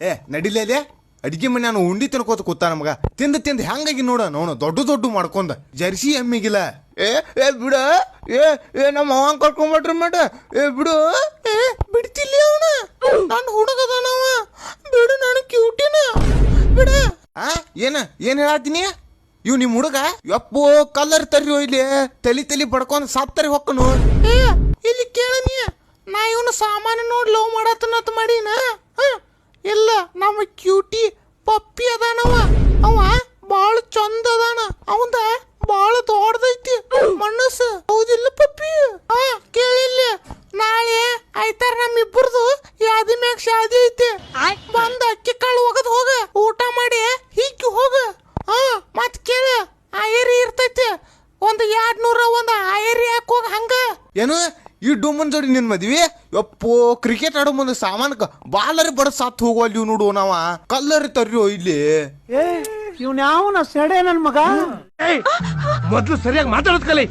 ಏ ನಡಿಲೇಲೆ ಅಡಿಗೆ ಮನೆ ನಾನು ಉಂಡಿ ತಿನ್ಕೋತ ಕೂತ ನಮಗ ತಿಂದು ಹೆಂಗಾಗಿ ನೋಡ ನೋನು ದೊಡ್ಡ ಮಾಡ್ಕೊಂಡ ಜರ್ಸಿ ಎಮ್ಮಿಗಿಲ್ಲ. ಏ ಬಿಡ ಏ ನಮ್ಮ ಅವಂಗ ಕರ್ಕೊಂಡ್ಬಿಟ್ರಿ ಮೇಡ. ಏ ಬಿಡು. ಬಿಡ್ತಿಲ್ಲ ಅವನ ನನ್ನ ಹುಡುಗದನವ. ಬಿಡು ನಾನು ಕ್ಯೂಟಿನ ಬಿಡ. ಏನ್ ಹೇಳತ್ತೀನಿ ಇವ್ ನಿಮ್ ಹುಡುಗ ಯಪ್ಪೋ ಕಲರ್ ತರ್ರಿ ಇಲ್ಲಿ ತಲಿ ಬಡ್ಕೊಂಡ್ ಸಾಪ್ತರಿ ಹೊಕ್ಕನು. ಇಲ್ಲಿ ಕೇಳನಿ ನಾ ಇವನು ಸಾಮಾನ್ಯ ನೋಡಿ ಲವ್ ಮಾಡತ್ತನತ್ ಮಾಡಿನ. ಇಲ್ಲ ನಮ್ಮ ಕ್ಯೂಟಿ ಪಪ್ಪಿ ಅದಾನವ. ಅವ ಬಾಳ ಚಂದ ಅದಾನ. ಅವಂದ ಬಾಳ ದೊಡ್ಡದೈತಿ ಮನಸ್ಸು. ಹೌದಿಲ್ಲ ಪಪ್ಪಿ? ಕೇಳಿಲ್ಲ ನಾಳೆ ಆಯ್ತಾರ ನಮ್ಮಿಬ್ಬರದು ಯಾದಿ ಮ್ಯಾಗ ಶಾದಿ ಐತಿ. ಬಂದ ಅಕ್ಕಿ ಕಾಳು ಒಗದ್ ಹೋಗ ಊಟ ಮಾಡಿ ಹೀಕಿ ಹೋಗ. ಮತ್ ಕೇಳ ಆಯರಿ ಇರ್ತೈತಿ ಒಂದ್ 200 ಒಂದ್ ಆಯರಿ ಹಾಕ್ ಹೋಗ. ಹಂಗ ಏನು ಈ ಡೊಮ್ಮನ್ ಜೋಡಿ ನಿನ್ ಮದ್ವಿ? ಯಪ್ಪೋ ಕ್ರಿಕೆಟ್ ಆಡೋ ಮುಂದೆ ಸಾಮಾನ್ಕ ಬಾಲರಿ ಬಡ ಸಾತ್ ಹೋಗುವಲ್ಲಿ ಇವ್ ನೋಡು. ನಾವ ಕಲ್ಲರಿ ತರ್ರಿಯೋ ಇಲ್ಲಿ. ಇವ್ನ ಯಾವನ ಸೆಡೆ ನನ್ ಮಗ. ಮೊದ್ಲು ಸರಿಯಾಗಿ ಮಾತಾಡೋದ್ ಕಲಿ.